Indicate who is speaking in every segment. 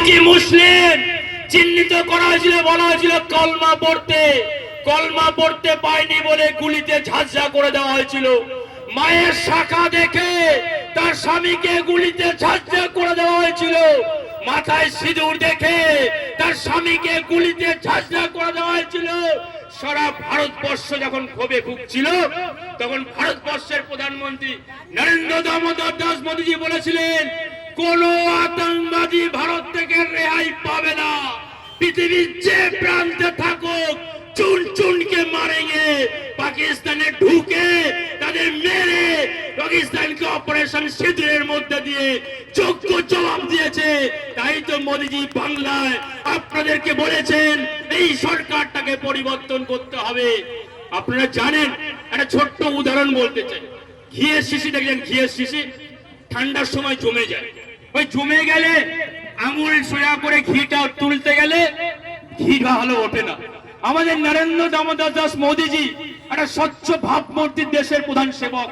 Speaker 1: কি মুসলিম চিহ্নিত করা হয়েছিল, বলা হয়েছিল কলমা পড়তে পায়নি বলে গুলিতে ঝাঁঝরা করে দেওয়া হয়েছিল। মায়ের শাখা দেখে তার স্বামীকে গুলিতে ঝাঁঝরা করে দেওয়া হয়েছিল। মাথায় সিঁদুর দেখে তার স্বামীকে গুলিতে ঝাঁঝরা করে দেওয়া হয়েছিল। সারা ভারতবর্ষ যখন ক্ষোভে ভুগছিল তখন ভারতবর্ষের প্রধানমন্ত্রী নরেন্দ্র দামোদর দাস মোদীজি বলেছিলেন, কোন আতঙ্কবাদী ভারত থেকে রেহাই পাবে না। পৃথিবীর যে প্রান্তে থাকুক চুন চুনকে মারেंगे। পাকিস্তানে ঢুকে তাদের মেরে পাকিস্তানকে অপারেশন সিঁদুরের মধ্যে দিয়ে যোগ্য জবাব দিয়েছে। তাই তো মোদীজি বাংলায় আপনাদেরকে বলেছেন এই সরকারটাকে পরিবর্তন করতে হবে। আপনারা জানেন, একটা ছোট্ট উদাহরণ বলতে চাই। ঘিয়ের শিশি দেখলেন, ঘিয়ের শিশি ঠান্ডার সময় জমে যায়। ওই জমে গেলে আঙুল সোজা করে ঘিটা তুলতে গেলে ঘি ভালো ওঠে না। আমাদের নরেন্দ্র দামোদর দাস মোদীজি একটা স্বচ্ছ ভাবমূর্তির দেশের প্রধান সেবক,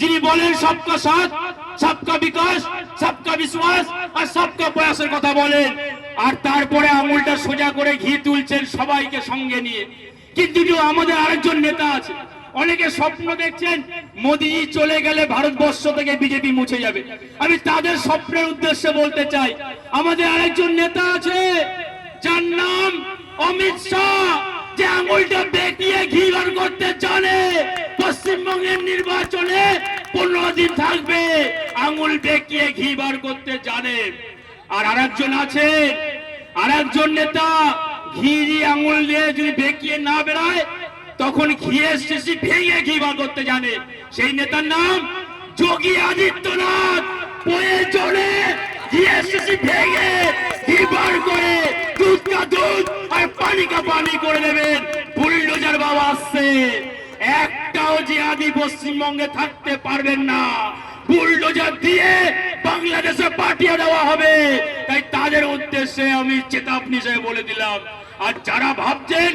Speaker 1: যিনি বলেন সবকা সাথ, সবকা বিকাশ, সবকা বিশ্বাস আর সবকা প্রয়াসের কথা বলেন। আর তারপরে আঙুলটা সোজা করে ঘি তুলছেন সবাইকে সঙ্গে নিয়ে। কিন্তু আমাদের আরেকজন নেতা আছে, অনেকে স্বপ্ন দেখছেন মোদীজি চলে গেলে ভারতবর্ষ থেকে বিজেপি মুছে যাবে। আমি তাদের স্বপ্নের উদ্দেশ্যে বলতে চাই, আমাদের আরেকজন নেতা আছে যার নাম অমিত শাহ, যে আঙুলটা বেঁকিয়ে ঘি বার করতে জানে। পশ্চিমবঙ্গের নির্বাচনে 15 দিন থাকবে, আঙুল বেঁকিয়ে ঘি বার করতে জানে। আর আরেকজন আছে, আরেকজন নেতা ঘি আঙুল দিয়ে যদি বেঁকিয়ে না বেড়ায় তখন ঘিয়ের শিশি ভেঙে ঘি বার করতে জানে। সেই নেতার নাম যোগী আদিত্যনাথ। প্রয়োজনে ঘিয়ের শিশি ভেঙে ঘি বার করে দুধ কা দুধ আর পানি কা পানি করে দেবেন। বুলডোজার বাবা আসছে, একটাও জিহাদি পশ্চিমবঙ্গে থাকতে পারবেন না। বুলডোজার দিয়ে বাংলাদেশে পাঠিয়ে দেওয়া হবে। তাই তাদের উদ্দেশ্যে আমি চেতাবনী হিসেবে বলে দিলাম। আর যারা ভাবছেন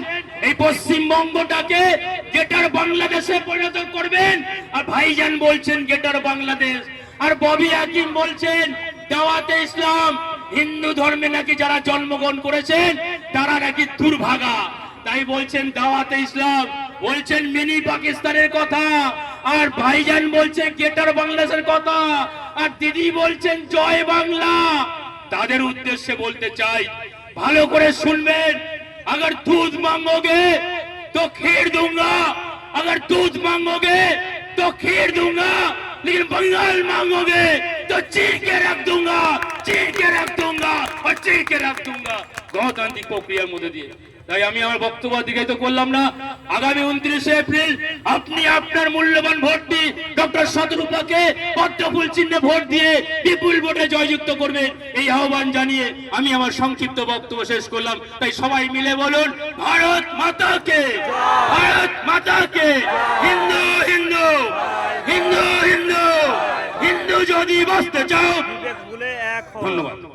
Speaker 1: এই পশ্চিমবঙ্গটাকে গেটার বাংলাদেশে পরিণত করবেন, আর ভাইজান বলছেন গেটার বাংলাদেশ, আর ববি হাকিম বলছেন দাওয়াতে ইসলাম, হিন্দু ধর্মে নাকি যারা জন্মগ্রহণ করেছেন তারা নাকি দুর্ভাগা। তাই বলছেন দাওয়াতে ইসলাম, বলছেন মিনি পাকিস্তানের কথা, আর ভাইজান বলছেন গেটার বাংলাদেশের কথা, আর দিদি বলছেন জয় বাংলা। তাদের উদ্দেশ্যে বলতে চাই, ভালো করে শুনবেন। अगर दूध मांगोगे तो खीर दूंगा, अगर दूध मांगोगे तो खीर दूंगा, लेकिन बंगाल मांगोगे तो चीर के रख दूंगा, चीर के रख दूंगा और चीर के रख दूंगा। গণতান্ত্রিক প্রক্রিয়ার মধ্যে দিয়ে। তাই আমি আমার বক্তব্য দিকে করলাম না। আগামী 29 এপ্রিল আপনি আপনার মূল্যবান ভোট দিয়ে ডক্টর শতরূপাকে পদ্মফুল চিহ্নে ভোট দিয়ে বিপুল ভোটে জয়যুক্ত করবেন, এই আহ্বান জানিয়ে আমি আমার সংক্ষিপ্ত বক্তব্য শেষ করলাম। তাই সবাই মিলে বলুন ভারত মাতা কে, ভারত মাতা কে। হিন্দু হিন্দু হিন্দু হিন্দু হিন্দু যদি বাঁচতে চাও। ধন্যবাদ।